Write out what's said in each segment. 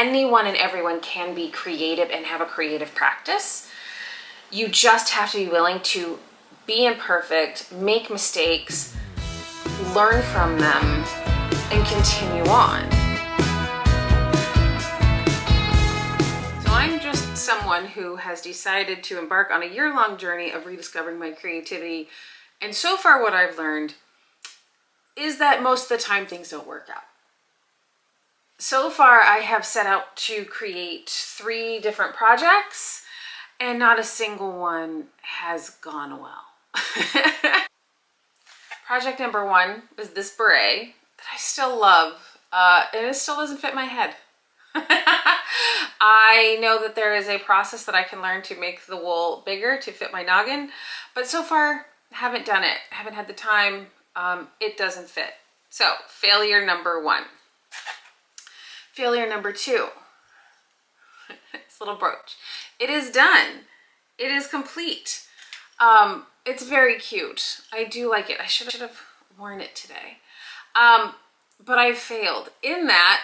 anyone and everyone can be creative and have a creative practice. You just have to be willing to be imperfect, make mistakes, learn from them, and continue on. So I'm just someone who has decided to embark on a year-long journey of rediscovering my creativity. And so far what I've learned is that most of the time things don't work out. So far I have set out to create 3 different projects and not a single one has gone well. Project number 1 is this beret that I still love, and it still doesn't fit my head. I know that there is a process that I can learn to make the wool bigger to fit my noggin, but so far haven't done it. Haven't had the time. It doesn't fit. So failure number 1. Failure number 2. This little brooch. It is done. It is complete. It's very cute. I do like it. I should have worn it today. But I failed in that,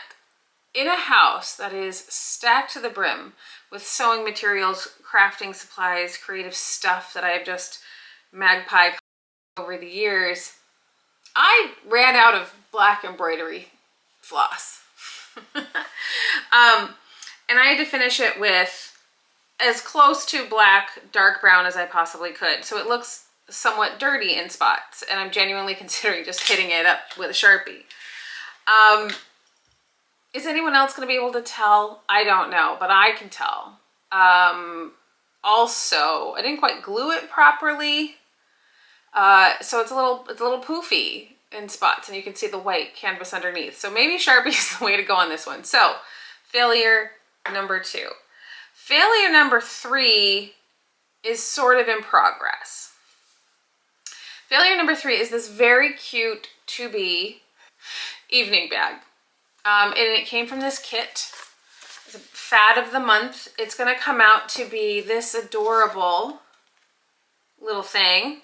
in a house that is stacked to the brim with sewing materials, crafting supplies, creative stuff that I have just magpie over the years, I ran out of black embroidery floss. And I had to finish it with as close to black, dark brown as I possibly could. So it looks somewhat dirty in spots, and I'm genuinely considering just hitting it up with a Sharpie. Is anyone else going to be able to tell? I don't know, but I can tell. Also, I didn't quite glue it properly. So it's a little poofy in spots, and you can see the white canvas underneath. So maybe Sharpie is the way to go on this one. So failure number 2. Failure number 3 is sort of in progress. Failure number 3 is this very cute to-be evening bag. And it came from this kit. It's a fad of the month. It's going to come out to be this adorable little thing.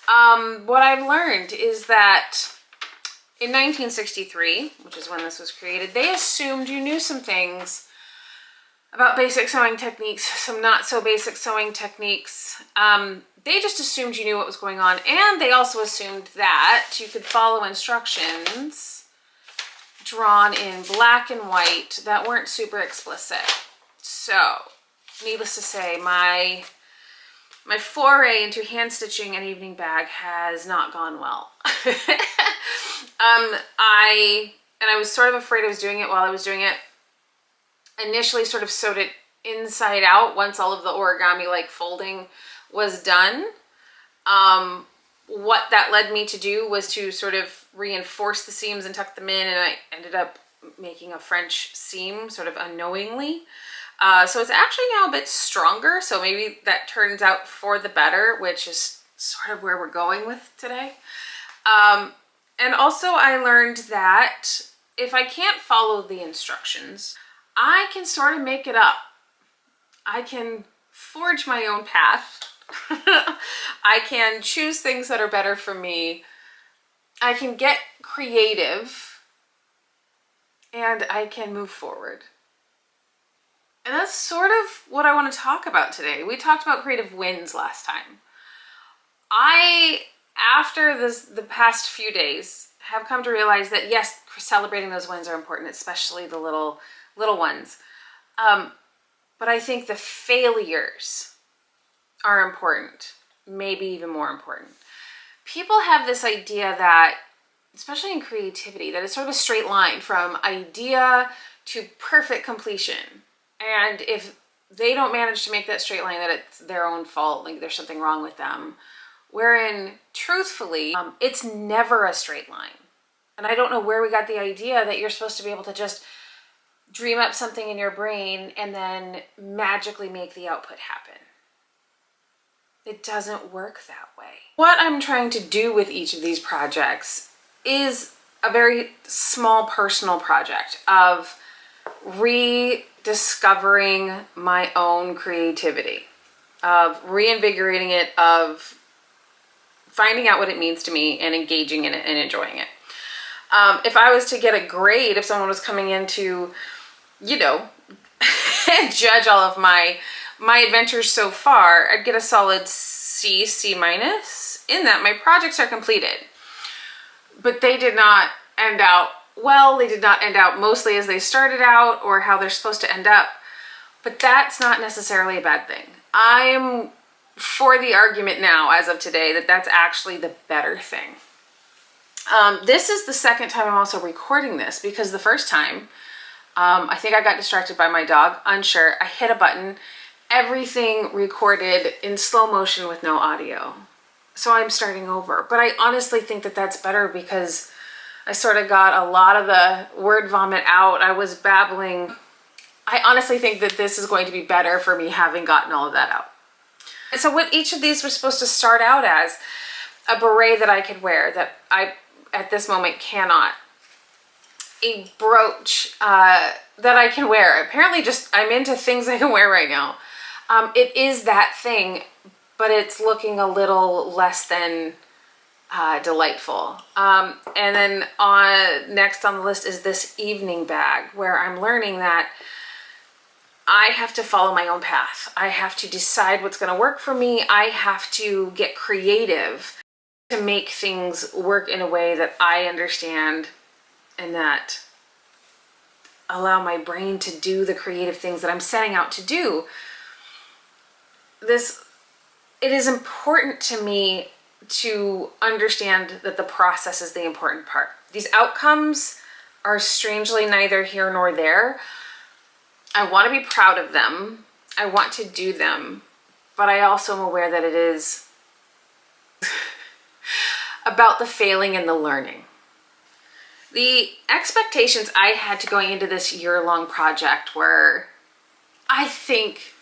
What I've learned is that in 1963, which is when this was created, they assumed you knew some things about basic sewing techniques, some not so basic sewing techniques. They just assumed you knew what was going on, and they also assumed that you could follow instructions drawn in black and white that weren't super explicit. So, needless to say, my foray into hand stitching an evening bag has not gone well. I was sort of afraid I was doing it while I was doing it. Initially sort of sewed it inside out once all of the origami like folding was done. What that led me to do was to sort of reinforce the seams and tuck them in, and I ended up making a French seam sort of unknowingly. So it's actually now a bit stronger, so maybe that turns out for the better, which is sort of where we're going with today. And also I learned that if I can't follow the instructions, I can sort of make it up. I can forge my own path. I can choose things that are better for me. I can get creative, and I can move forward. And that's sort of what I want to talk about today. We talked about creative wins last time. After the past few days, have come to realize that yes, celebrating those wins are important, especially the little ones. But I think the failures are important, maybe even more important. People have this idea that, especially in creativity, that it's sort of a straight line from idea to perfect completion. And if they don't manage to make that straight line, that it's their own fault, like there's something wrong with them. Wherein, truthfully, it's never a straight line. And I don't know where we got the idea that you're supposed to be able to just dream up something in your brain and then magically make the output happen. It doesn't work that way. What I'm trying to do with each of these projects is a very small personal project of rediscovering my own creativity, of reinvigorating it, of finding out what it means to me and engaging in it and enjoying it. If I was to get a grade, if someone was coming in to you know, judge all of my adventures so far, I'd get a solid C, C minus in that my projects are completed. But they did not end out well. They did not end out mostly as they started out or how they're supposed to end up. But that's not necessarily a bad thing. I'm for the argument now, as of today, that that's actually the better thing. This is the second time I'm also recording this, because the first time, I think I got distracted by my dog, unsure. I hit a button, everything recorded in slow motion with no audio. So I'm starting over. But I honestly think that that's better, because I sort of got a lot of the word vomit out. I was babbling. I honestly think that this is going to be better for me having gotten all of that out. And so what each of these was supposed to start out as, a beret that I could wear that I, at this moment, cannot. A brooch that I can wear. Apparently just, I'm into things I can wear right now. It is that thing, but it's looking a little less than delightful. And then next on the list is this evening bag, where I'm learning that I have to follow my own path. I have to decide what's going to work for me. I have to get creative to make things work in a way that I understand and that allow my brain to do the creative things that I'm setting out to do. It is important to me to understand that the process is the important part. These outcomes are strangely neither here nor there. I want to be proud of them. I want to do them, but I also am aware that it is about the failing and the learning. The expectations I had to going into this year-long project were, I think,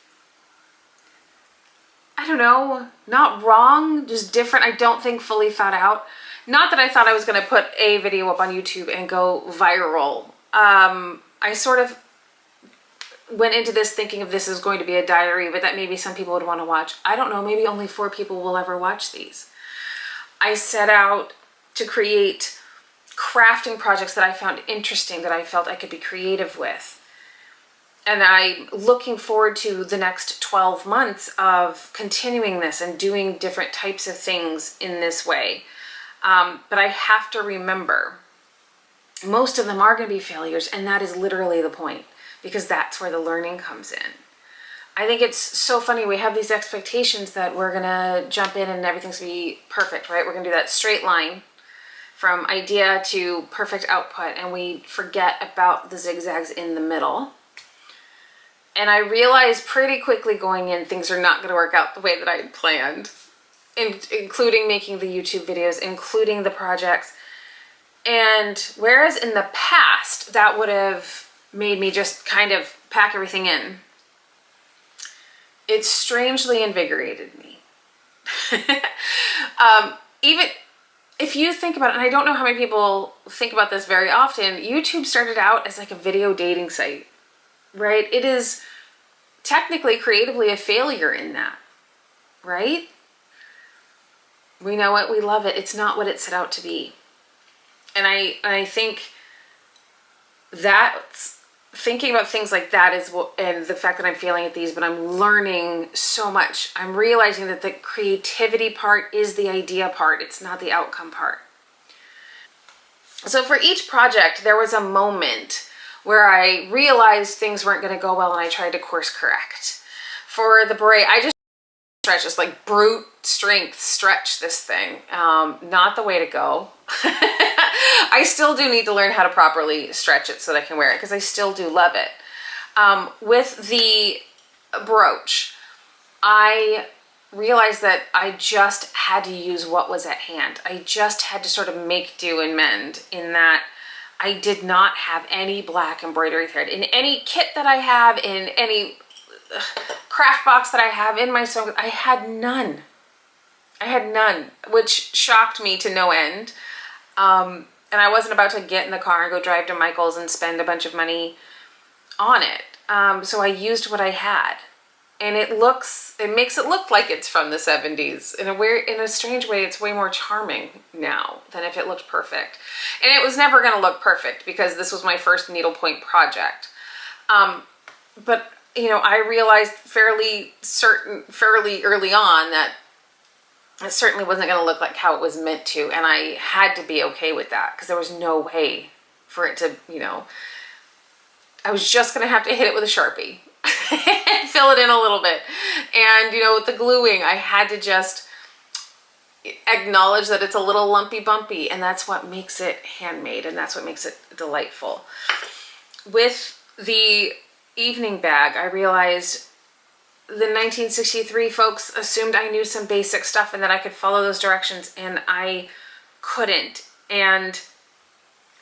I don't know, not wrong, just different. I don't think fully thought out. Not that I thought I was going to put a video up on YouTube and go viral. I sort of went into this thinking of this is going to be a diary, but that maybe some people would want to watch. I don't know, maybe only 4 people will ever watch these. I set out to create crafting projects that I found interesting, that I felt I could be creative with. And I'm looking forward to the next 12 months of continuing this and doing different types of things in this way. But I have to remember, most of them are going to be failures, and that is literally the point, because that's where the learning comes in. I think it's so funny. We have these expectations that we're going to jump in and everything's going to be perfect, right? We're going to do that straight line from idea to perfect output, and we forget about the zigzags in the middle. And I realized pretty quickly going in, things are not going to work out the way that I had planned, including making the YouTube videos, including the projects. And whereas in the past, that would have made me just kind of pack everything in, it strangely invigorated me. Even if you think about it, and I don't know how many people think about this very often, YouTube started out as like a video dating site, right? It is technically, creatively a failure in that, right? We know it, we love it. It's not what it set out to be. And I think that's, thinking about things like that is what, and the fact that I'm failing at these, but I'm learning so much. I'm realizing that the creativity part is the idea part. It's not the outcome part. So for each project, there was a moment where I realized things weren't going to go well and I tried to course correct. For the beret, I just stretch, just like brute strength, stretch this thing. Not the way to go. I still do need to learn how to properly stretch it so that I can wear it, because I still do love it. With the brooch, I realized that I just had to use what was at hand. I just had to sort of make do and mend, in that I did not have any black embroidery thread. In any kit that I have, in any craft box that I have in my sewing, I had none. I had none, which shocked me to no end. And I wasn't about to get in the car and go drive to Michael's and spend a bunch of money on it. So I used what I had. And it makes it look like it's from the 70s. In a strange way, it's way more charming now than if it looked perfect. And it was never going to look perfect, because this was my first needlepoint project. But you know, I realized fairly early on that it certainly wasn't going to look like how it was meant to, and I had to be okay with that because there was no way for it to, you know, I was just going to have to hit it with a Sharpie and fill it in a little bit. And, you know, with the gluing, I had to just acknowledge that it's a little lumpy bumpy, and that's what makes it handmade, and that's what makes it delightful. With the evening bag, I realized the 1963 folks assumed I knew some basic stuff and that I could follow those directions, and I couldn't. And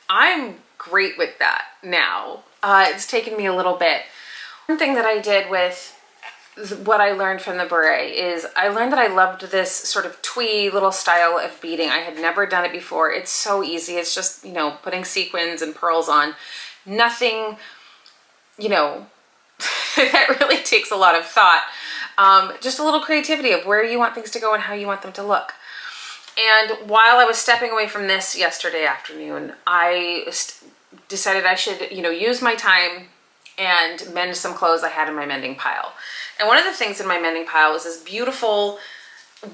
I'm great with that now. It's taken me a little bit. One thing that I did with what I learned from the beret is I learned that I loved this sort of twee little style of beading. I had never done it before. It's so easy. It's just, you know, putting sequins and pearls on. Nothing, you know, that really takes a lot of thought. Just a little creativity of where you want things to go and how you want them to look. And while I was stepping away from this yesterday afternoon, I decided I should, you know, use my time and mend some clothes I had in my mending pile. And one of the things in my mending pile is this beautiful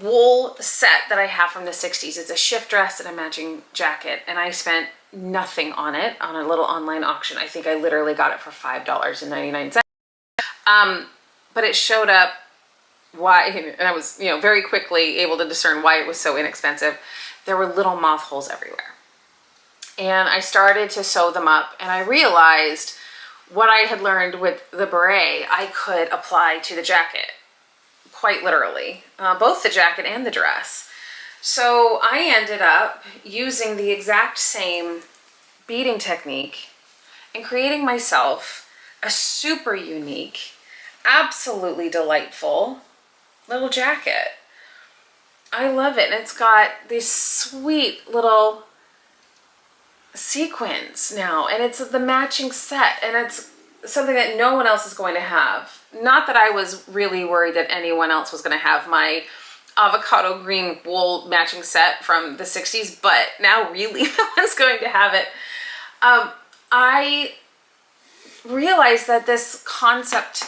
wool set that I have from the 60s. It's a shift dress and a matching jacket, and I spent nothing on it on a little online auction. I think I literally got it for $5.99. But it showed up why, and I was, you know, very quickly able to discern why it was so inexpensive. There were little moth holes everywhere. And I started to sew them up, and I realized what I had learned with the beret, I could apply to the jacket, quite literally, both the jacket and the dress. So I ended up using the exact same beading technique and creating myself a super unique, absolutely delightful little jacket. I love it, and it's got these sweet little sequins now, and it's the matching set, and it's something that no one else is going to have. Not that I was really worried that anyone else was going to have my avocado green wool matching set from the 60s, but now really no one's going to have it. I realized that this concept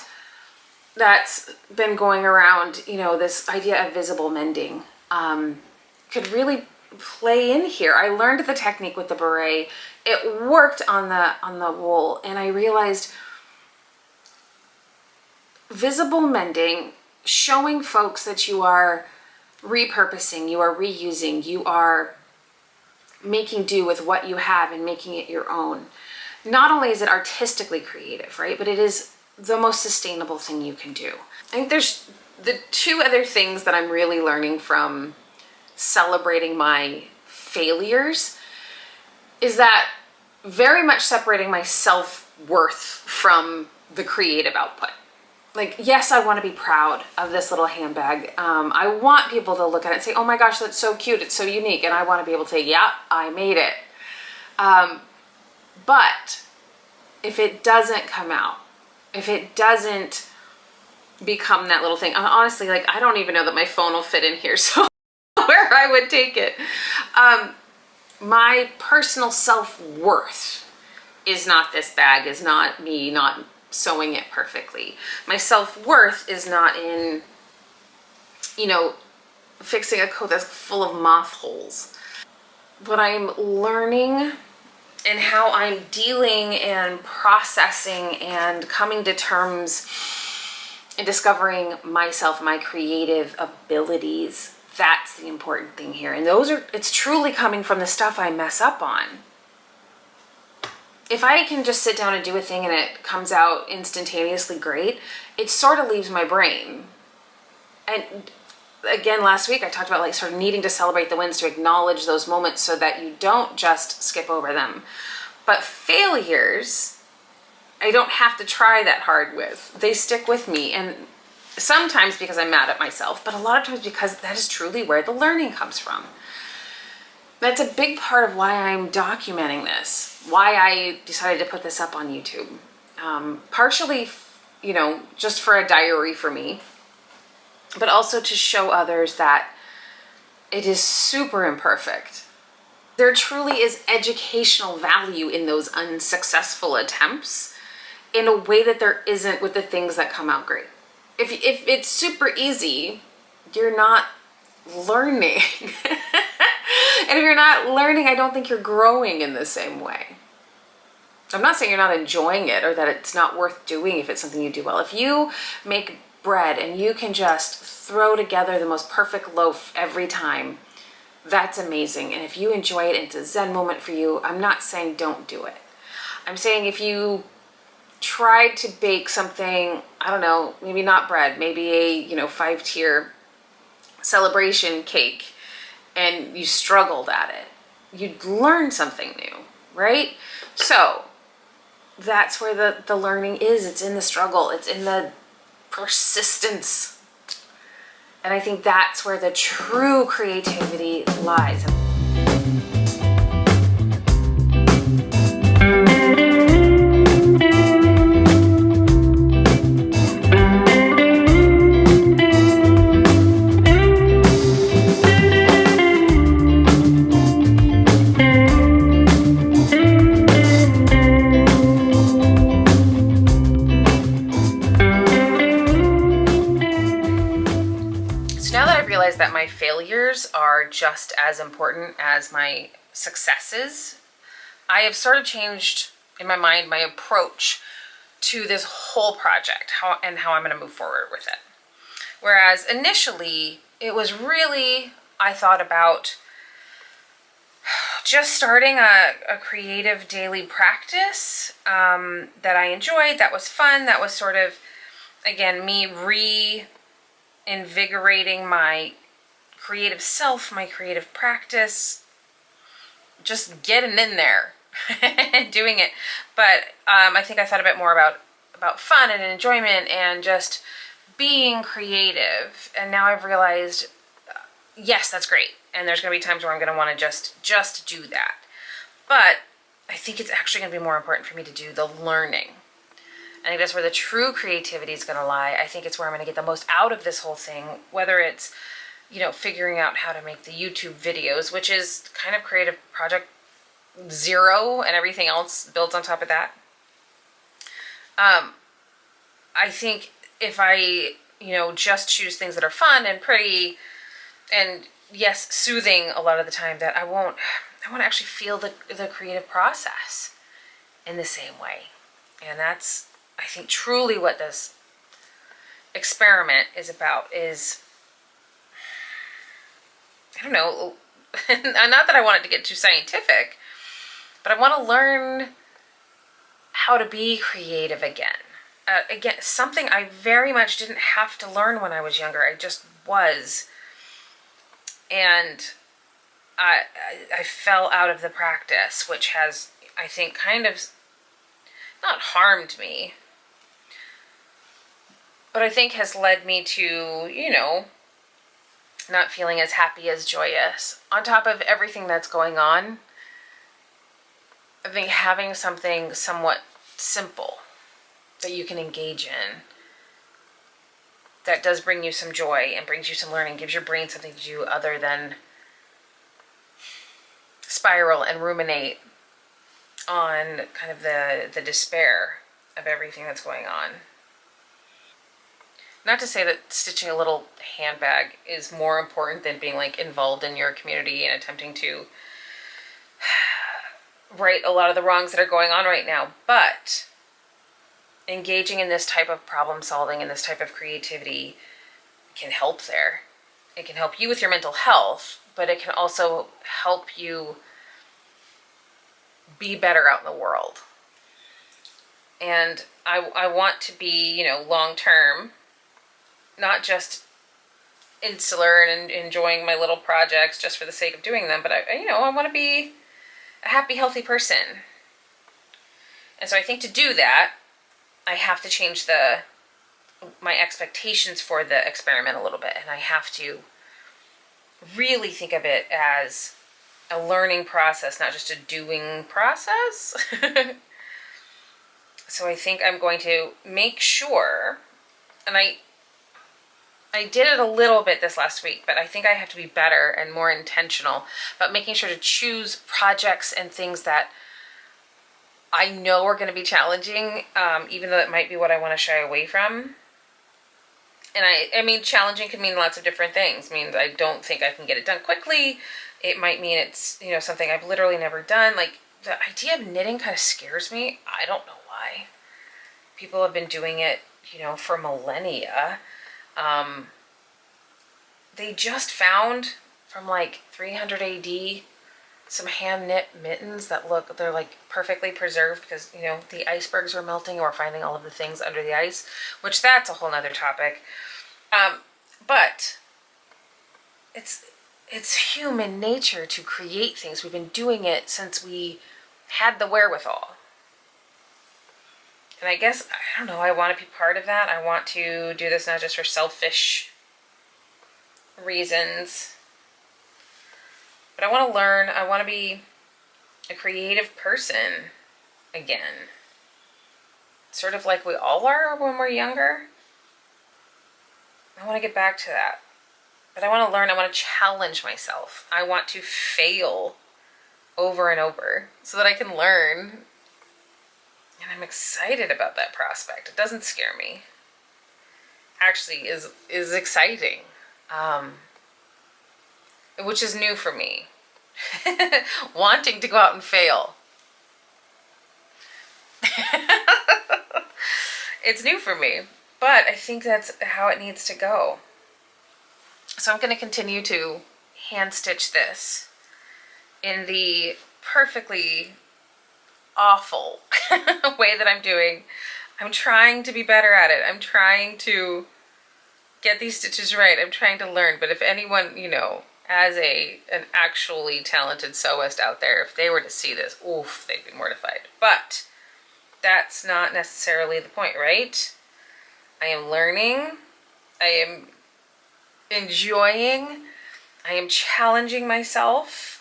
that's been going around, you know, this idea of visible mending, could really play in here. I learned the technique with the beret. It worked on the wool, and I realized visible mending, showing folks that you are repurposing, you are reusing, you are making do with what you have and making it your own. Not only is it artistically creative, right, but it is the most sustainable thing you can do. I think there's the two other things that I'm really learning from celebrating my failures is that very much separating my self-worth from the creative output. Like, yes, I want to be proud of this little handbag. I want people to look at it and say, oh my gosh, that's so cute, it's so unique. And I want to be able to say, yeah, I made it. But if it doesn't come out, if it doesn't become that little thing, honestly, like, I don't even know that my phone will fit in here, so where I would take it. My personal self-worth is not this bag, is not me not sewing it perfectly. My self-worth is not in, you know, fixing a coat that's full of moth holes. What I'm learning and how I'm dealing and processing and coming to terms and discovering myself, my creative abilities, that's the important thing here. And it's truly coming from the stuff I mess up on. If I can just sit down and do a thing and it comes out instantaneously great, it sort of leaves my brain. And again, last week I talked about like sort of needing to celebrate the wins, to acknowledge those moments so that you don't just skip over them. But failures, I don't have to try that hard with. They stick with me, and sometimes because I'm mad at myself, but a lot of times because that is truly where the learning comes from. That's a big part of why I'm documenting this, why I decided to put this up on YouTube. Partially, you know, just for a diary for me, but also to show others that it is super imperfect. There truly is educational value in those unsuccessful attempts, in a way that there isn't with the things that come out great. If it's super easy, you're not learning. And if you're not learning, I don't think you're growing in the same way. I'm not saying you're not enjoying it or that it's not worth doing if it's something you do well. If you make bread and you can just throw together the most perfect loaf every time, that's amazing. And if you enjoy it, it's a Zen moment for you. I'm not saying don't do it. I'm saying if you tried to bake something, I don't know, maybe not bread, maybe a, 5-tier celebration cake, and you struggled at it, you'd learn something new, right? So that's where the learning is. It's in the struggle. It's in the persistence. And I think that's where the true creativity lies. That my failures are just as important as my successes, I have sort of changed in my mind my approach to this whole project, how I'm going to move forward with it. Whereas initially it was really, I thought about just starting a creative daily practice that I enjoyed, that was fun, that was sort of, again, me reinvigorating my creative self, my creative practice, just getting in there and doing it. But I think I thought a bit more about fun and enjoyment and just being creative. And now I've realized, yes, that's great. And there's going to be times where I'm going to want to just do that. But I think it's actually going to be more important for me to do the learning. I think that's where the true creativity is going to lie. I think it's where I'm going to get the most out of this whole thing, whether it's figuring out how to make the YouTube videos, which is kind of creative project 0 and everything else built on top of that. I think if I, just choose things that are fun and pretty and yes, soothing a lot of the time, that I won't actually feel the creative process in the same way. And that's, I think, truly what this experiment is about, is, I don't know, not that I want it to get too scientific, but I want to learn how to be creative again. Again, something I very much didn't have to learn when I was younger. I just was. And I fell out of the practice, which has, I think, kind of not harmed me, but I think has led me to, not feeling as happy, as joyous. On top of everything that's going on, I think having something somewhat simple that you can engage in, that does bring you some joy and brings you some learning, gives your brain something to do other than spiral and ruminate on kind of the despair of everything that's going on. Not to say that stitching a little handbag is more important than being involved in your community and attempting to right a lot of the wrongs that are going on right now, but engaging in this type of problem solving and this type of creativity can help there. It can help you with your mental health, but it can also help you be better out in the world. And I want to be, long term, not just insular and enjoying my little projects just for the sake of doing them, but I want to be a happy, healthy person. And so I think to do that, I have to change my expectations for the experiment a little bit, and I have to really think of it as a learning process, not just a doing process. So I think I'm going to make sure, and I did it a little bit this last week, but I think I have to be better and more intentional about making sure to choose projects and things that I know are going to be challenging, even though it might be what I want to shy away from. And I mean, challenging can mean lots of different things. It means I don't think I can get it done quickly. It might mean it's, you know, something I've literally never done. Like, the idea of knitting kind of scares me. I don't know why. People have been doing it, you know, for millennia. They just found from like 300 AD some hand knit mittens that look, they're like perfectly preserved because, you know, the icebergs were melting and we're finding all of the things under the ice, which that's a whole nother topic. But it's human nature to create things. We've been doing it since we had the wherewithal. And I guess, I don't know, I want to be part of that. I want to do this not just for selfish reasons, but I want to learn. I want to be a creative person again. Sort of like we all are when we're younger. I want to get back to that. But I want to learn. I want to challenge myself. I want to fail over and over so that I can learn. And I'm excited about that prospect. It doesn't scare me. Actually is exciting. Which is new for me. Wanting to go out and fail. It's new for me, but I think that's how it needs to go. So I'm going to continue to hand stitch this in the perfectly awful way that I'm doing. I'm trying to be better at it. I'm trying to get these stitches right. I'm trying to learn. But if anyone, you know, as an actually talented sewist out there, if they were to see this, oof, they'd be mortified. But that's not necessarily the point, right? I am learning. I am enjoying. I am challenging myself.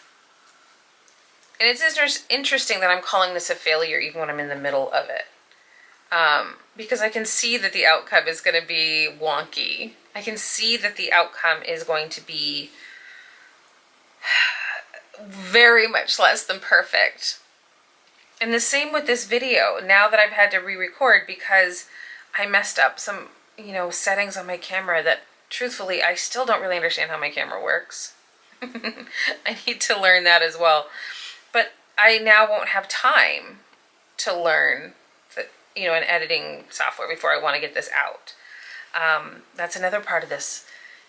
And it's interesting that I'm calling this a failure even when I'm in the middle of it. Because I can see that the outcome is going to be wonky. I can see that the outcome is going to be very much less than perfect. And the same with this video, now that I've had to re-record because I messed up some, you know, settings on my camera that truthfully I still don't really understand how my camera works. I need to learn that as well. But I now won't have time to learn the, you know, an editing software before I want to get this out. That's another part of this,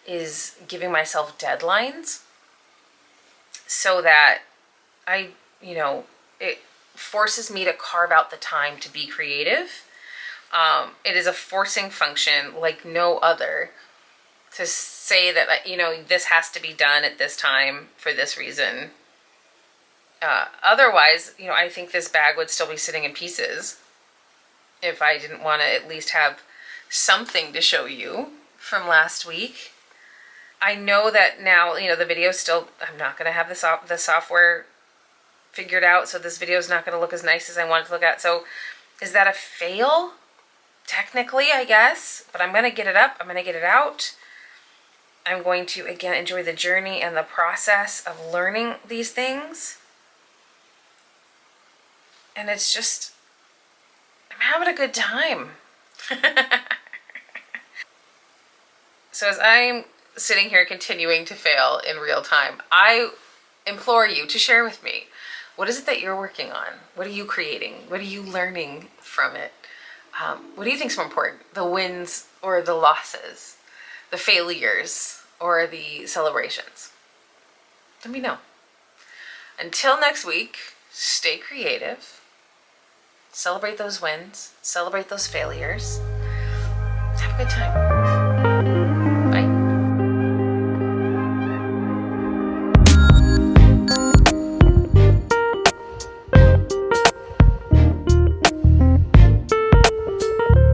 is giving myself deadlines so that I, you know, it forces me to carve out the time to be creative. It is a forcing function like no other to say that, you know, this has to be done at this time for this reason. Otherwise, you know, I think this bag would still be sitting in pieces if I didn't want to at least have something to show you from last week. I know that now, you know, the video still, I'm not going to have the software figured out, so this video is not going to look as nice as I want it to look at. So is that a fail? Technically, I guess, but I'm going to get it up. I'm going to get it out. I'm going to, again, enjoy the journey and the process of learning these things. And it's just, I'm having a good time. So as I'm sitting here continuing to fail in real time, I implore you to share with me, what is it that you're working on? What are you creating? What are you learning from it? What do you think is more important? The wins or the losses? The failures or the celebrations? Let me know. Until next week, stay creative. Celebrate those wins. Celebrate those failures. Have a good time.